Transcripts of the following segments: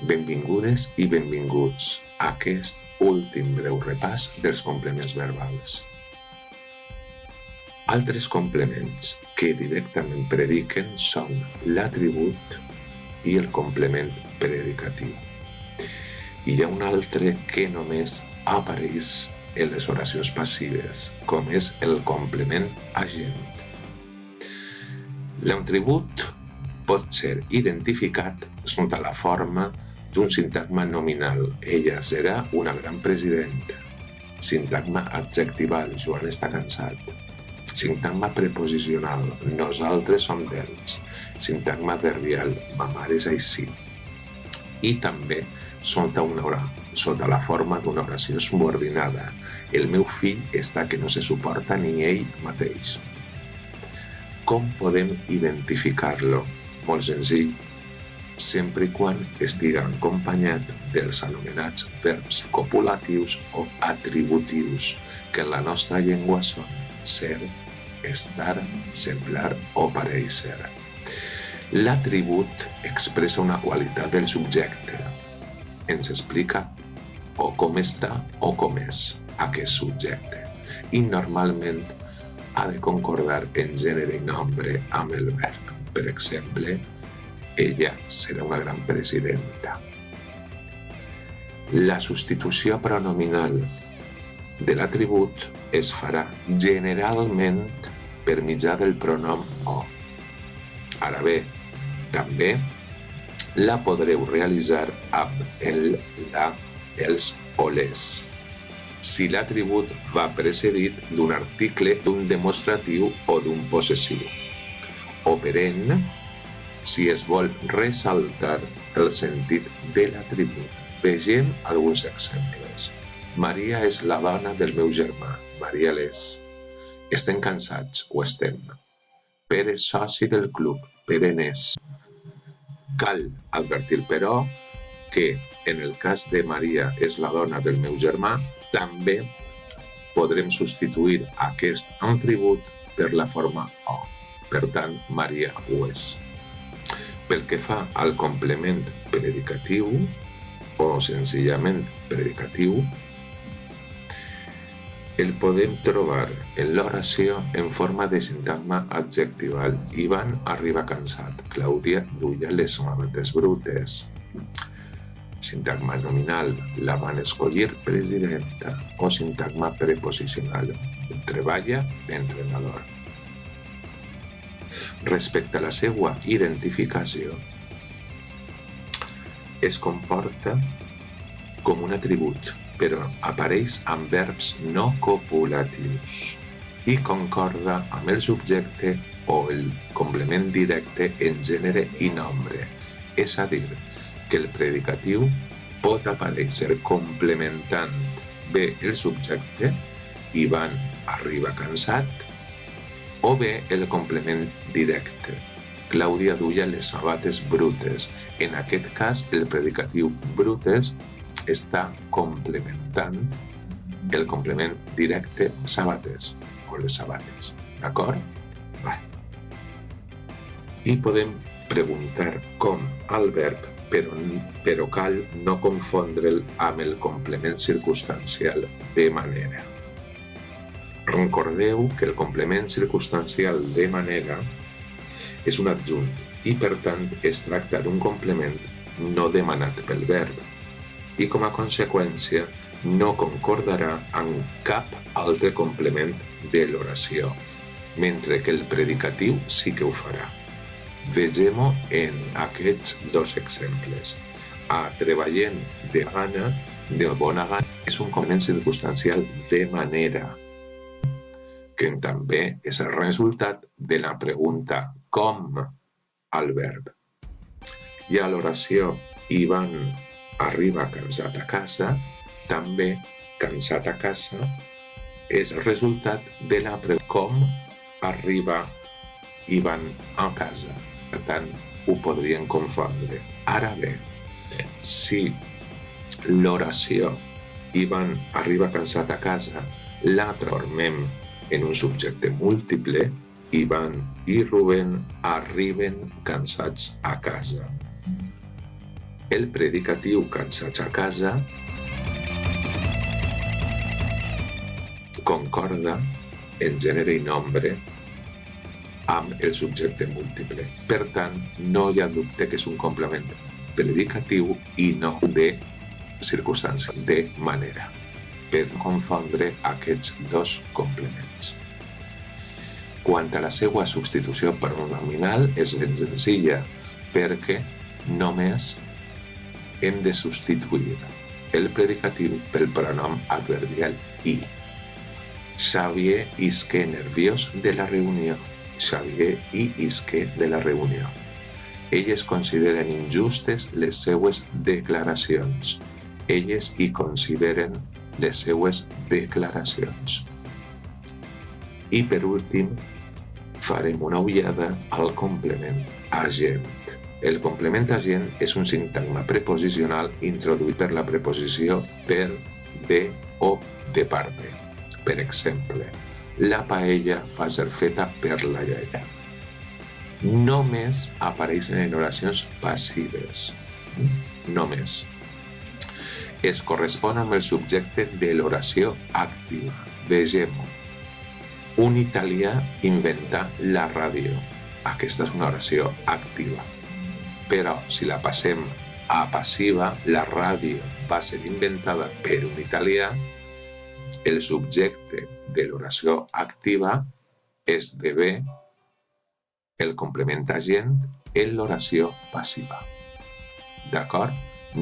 Benvingudes i benvinguts a aquest últim breu repàs dels complements verbals. Altres complements que directament prediquen són l'atribut i el complement predicatiu. I hi ha un altre que només apareix en les oracions passives, com és el complement agent. L'atribut pot ser identificat sota la forma d'un sintagma nominal. Ella serà una gran presidenta. Sintagma adjectival. Joan està cansat. Sintagma preposicional. Nosaltres som d'ells. Sintagma adverbial. Ma mare és així. I també sota la forma d'una oració subordinada. El meu fill està que no se suporta ni ell mateix. Com podem identificar-lo? Molt senzill, sempre i quan estiga acompanyat dels anomenats verbs copulatius o atributius, que en la nostra llengua són ser, estar, semblar o parèixer. L'atribut expressa una qualitat del subjecte. Ens explica o com està o com és aquest subjecte. I normalment ha de concordar en gènere i nombre amb el verb. Per exemple, ella serà una gran presidenta. La substitució pronominal de l'atribut es farà generalment per mitjà del pronom o. Ara bé, també la podreu realitzar amb el, la, els o les, si l'atribut va precedit d'un article, d'un demostratiu o d'un possessiu. O per en, si es vol ressaltar el sentit de l'atribut. Vegem alguns exemples. Maria és la dona del meu germà. Maria l'és. Estem cansats, ho estem. Pere és soci del club. Pere n'és. Cal advertir, però, que en el cas de Maria és la dona del meu germà, també podrem substituir aquest atribut per la forma o. Per tant, Maria ho és. Pel que fa al complement predicatiu, o senzillament predicatiu, el podem trobar en l'oració en forma de sintagma adjectival. Ivan arriba cansat. Clàudia duia les sabates brutes. Sintagma nominal. La van escollir presidenta. O sintagma preposicional. Treballa d'entrenador. Respecte a la seva identificació, es comporta com un atribut, però apareix amb verbs no copulatius i concorda amb el subjecte o el complement directe en gènere i nombre. És a dir, que el predicatiu pot aparèixer complementant bé el subjecte, Ivan arriba cansat, o bé el complement directe. Clàudia duia les sabates brutes. En aquest cas, el predicatiu brutes està complementant el complement directe sabates o les sabates. D'acord? I podem preguntar com al verb, però cal no confondre'l amb el complement circumstancial de manera. Recordeu que el complement circumstancial de manera és un adjunt i, per tant, es tracta d'un complement no demanat pel verb i, com a conseqüència, no concordarà amb cap altre complement de l'oració, mentre que el predicatiu sí que ho farà. Vegem-ho en aquests dos exemples. A treballem de gana, de bona gana, és un complement circumstancial de manera, que també és el resultat de la pregunta com al verb. I a l'oració Ivan arriba cansat a casa, també cansat a casa és el resultat de la pregunta com arriba Ivan a casa. Per tant, ho podrien confondre. Ara bé, si l'oració Ivan arriba cansat a casa la transformem en un subjecte múltiple, Ivan i Rubén arriben cansats a casa. El predicatiu cansats a casa concorda en gènere i nombre amb el subjecte múltiple. Per tant, no hi ha dubte que és un complement predicatiu i no de circumstància, de manera, per confondre aquests dos complements. Quant a la seva substitució pronominal és ben senzilla, perquè només hem de substituir el predicatiu pel pronom adverbial i. Xavier isqué nerviós de la reunió. Xavier isqué de la reunió. Elles consideren injustes les seues declaracions. Elles hi consideren les seues declaracions. I per últim, farem una ullada al complement agent. El complement agent és un sintagma preposicional introduït per la preposició per, de o de parte. Per exemple, la paella va ser feta per la iaia. Només apareixen en oracions passives. Només. Es correspon amb el subjecte de l'oració activa. Vegem-ho. Un italià inventa la ràdio. Aquesta és una oració activa. Però si la passem a passiva, la ràdio va ser inventada per un italià, el subjecte de l'oració activa esdevé el complement agent en l'oració passiva. D'acord?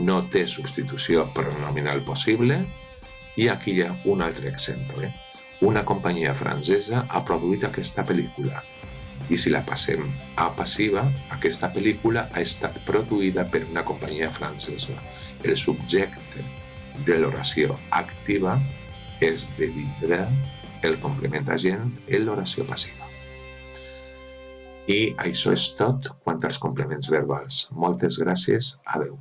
No té substitució pronominal possible i aquí hi ha un altre exemple. Una companyia francesa ha produït aquesta pel·lícula i si la passem a passiva, aquesta pel·lícula ha estat produïda per una companyia francesa. El subjecte de l'oració activa esdevindrà el complement agent en l'oració passiva. I això és tot quant als complements verbals. Moltes gràcies. Adeu.